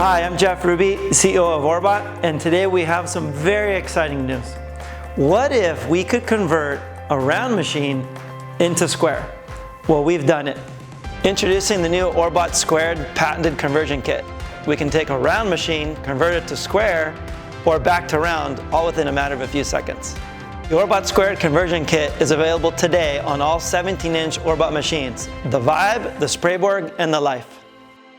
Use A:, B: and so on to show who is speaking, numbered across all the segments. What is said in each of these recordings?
A: Hi, I'm Jeff Hruby, CEO of ORBOT, and today we have some very exciting news. What if we could convert a round machine into square? Well, we've done it. Introducing the new ORBOT Squared patented conversion kit. We can take a round machine, convert it to square, or back to round, all within a matter of a few seconds. The ORBOT Squared conversion kit is available today on all 17-inch ORBOT machines, the Vibe, the Sprayborg, and the Life.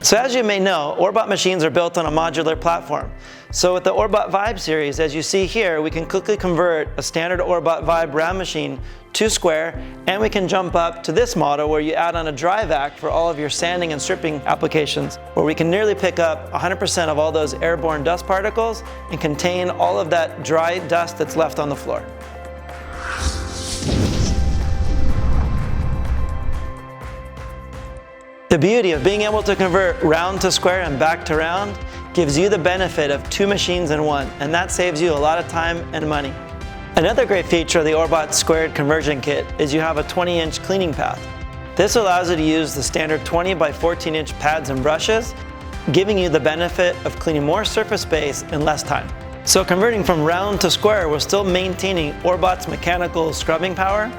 A: So as you may know, ORBOT machines are built on a modular platform. So with the ORBOT Vibe series, as you see here, we can quickly convert a standard ORBOT Vibe round machine to square, and we can jump up to this model where you add on a dry vac for all of your sanding and stripping applications, where we can nearly pick up 100% of all those airborne dust particles and contain all of that dry dust that's left on the floor. The beauty of being able to convert round to square and back to round gives you the benefit of two machines in one, and that saves you a lot of time and money. Another great feature of the ORBOT Squared conversion kit is you have a 20-inch cleaning path. This allows you to use the standard 20 by 14-inch pads and brushes, giving you the benefit of cleaning more surface space in less time. So converting from round to square while still maintaining ORBOT's mechanical scrubbing power,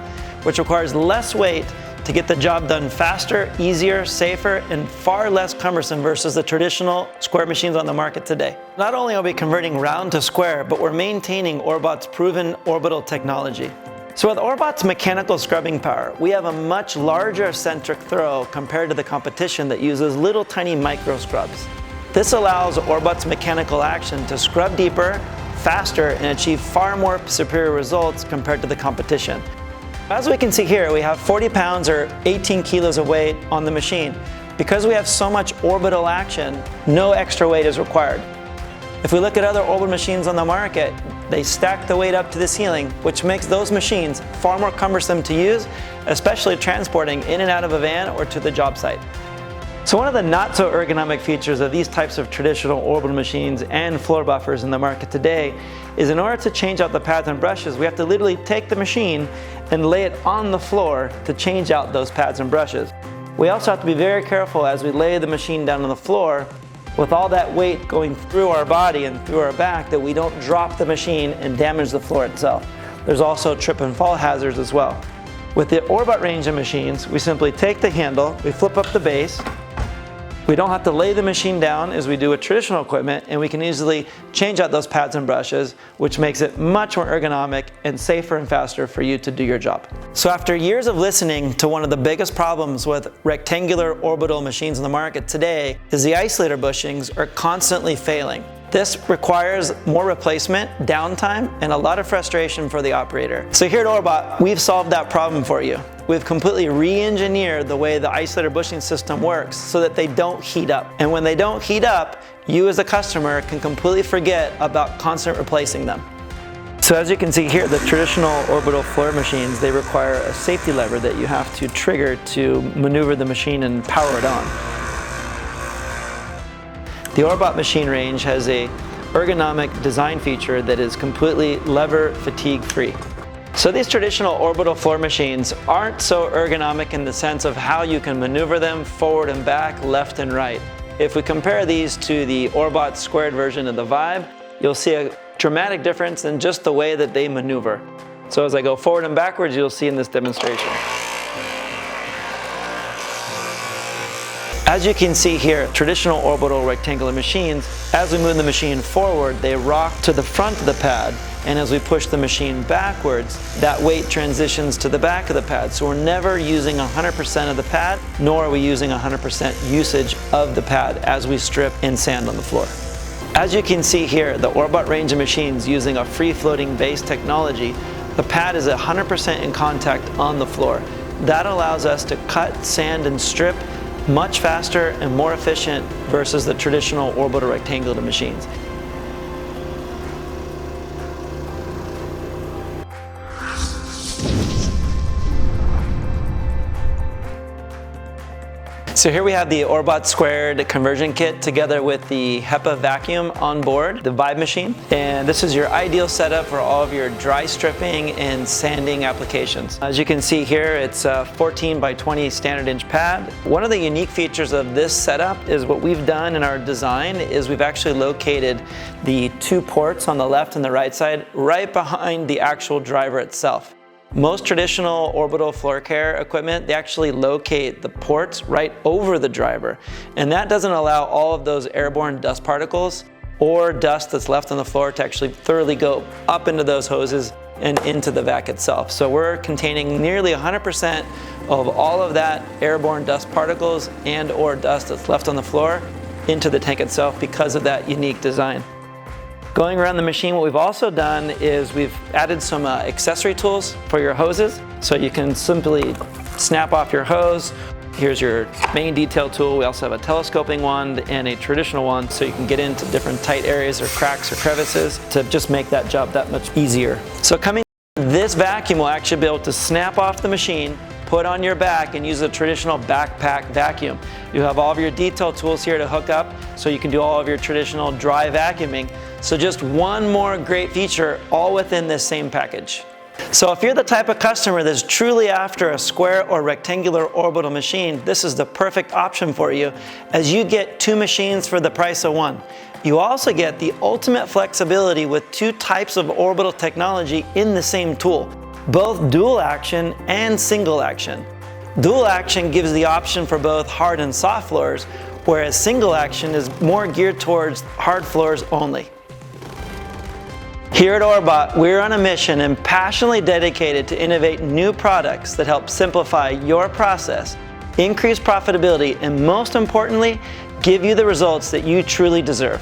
A: which requires less weight to get the job done faster, easier, safer, and far less cumbersome versus the traditional square machines on the market today. Not only are we converting round to square, but we're maintaining ORBOT's proven orbital technology. So with ORBOT's mechanical scrubbing power, we have a much larger eccentric throw compared to the competition that uses little tiny micro scrubs. This allows ORBOT's mechanical action to scrub deeper, faster, and achieve far more superior results compared to the competition. As we can see here, we have 40 pounds or 18 kilos of weight on the machine. Because we have so much orbital action, no extra weight is required. If we look at other orbital machines on the market, they stack the weight up to the ceiling, which makes those machines far more cumbersome to use, especially transporting in and out of a van or to the job site. So one of the not so ergonomic features of these types of traditional orbital machines and floor buffers in the market today is in order to change out the pads and brushes, we have to literally take the machine and lay it on the floor to change out those pads and brushes. We also have to be very careful as we lay the machine down on the floor with all that weight going through our body and through our back that we don't drop the machine and damage the floor itself. There's also trip and fall hazards as well. With the ORBOT range of machines, we simply take the handle, we flip up the base. We don't have to lay the machine down as we do with traditional equipment, and we can easily change out those pads and brushes, which makes it much more ergonomic and safer and faster for you to do your job. So after years of listening to one of the biggest problems with rectangular orbital machines in the market today is the isolator bushings are constantly failing. This requires more replacement, downtime, and a lot of frustration for the operator. So here at ORBOT, we've solved that problem for you. We've completely re-engineered the way the isolator bushing system works so that they don't heat up. And when they don't heat up, you as a customer can completely forget about constant replacing them. So as you can see here, the traditional orbital floor machines, they require a safety lever that you have to trigger to maneuver the machine and power it on. The ORBOT machine range has a ergonomic design feature that is completely lever fatigue free. So these traditional orbital floor machines aren't so ergonomic in the sense of how you can maneuver them forward and back, left and right. If we compare these to the ORBOT Squared version of the Vibe, you'll see a dramatic difference in just the way that they maneuver. So as I go forward and backwards, you'll see in this demonstration. As you can see here, traditional orbital rectangular machines, as we move the machine forward, they rock to the front of the pad, and as we push the machine backwards, that weight transitions to the back of the pad. So we're never using 100% of the pad, nor are we using 100% usage of the pad as we strip and sand on the floor. As you can see here, the ORBOT range of machines using a free-floating base technology, the pad is 100% in contact on the floor. That allows us to cut, sand, and strip much faster and more efficient versus the traditional orbital rectangular machines. So here we have the ORBOT Squared conversion kit together with the HEPA Vacuum on board, the Vibe machine. And this is your ideal setup for all of your dry stripping and sanding applications. As you can see here, it's a 14 by 20 standard inch pad. One of the unique features of this setup is what we've done in our design is we've actually located the two ports on the left and the right side right behind the actual driver itself. Most traditional orbital floor care equipment, they actually locate the ports right over the driver. And that doesn't allow all of those airborne dust particles or dust that's left on the floor to actually thoroughly go up into those hoses and into the vac itself. So we're containing nearly 100% of all of that airborne dust particles and or dust that's left on the floor into the tank itself because of that unique design. Going around the machine, what we've also done is we've added some accessory tools for your hoses. So you can simply snap off your hose. Here's your main detail tool. We also have a telescoping wand and a traditional one so you can get into different tight areas or cracks or crevices to just make that job that much easier. So this vacuum will actually be able to snap off the machine, put on your back, and use a traditional backpack vacuum. You have all of your detail tools here to hook up so you can do all of your traditional dry vacuuming. So just one more great feature all within this same package. So if you're the type of customer that's truly after a square or rectangular orbital machine, this is the perfect option for you as you get two machines for the price of one. You also get the ultimate flexibility with two types of orbital technology in the same tool, both dual action and single action. Dual action gives the option for both hard and soft floors, whereas single action is more geared towards hard floors only. Here at ORBOT, we're on a mission and passionately dedicated to innovate new products that help simplify your process, increase profitability, and most importantly, give you the results that you truly deserve.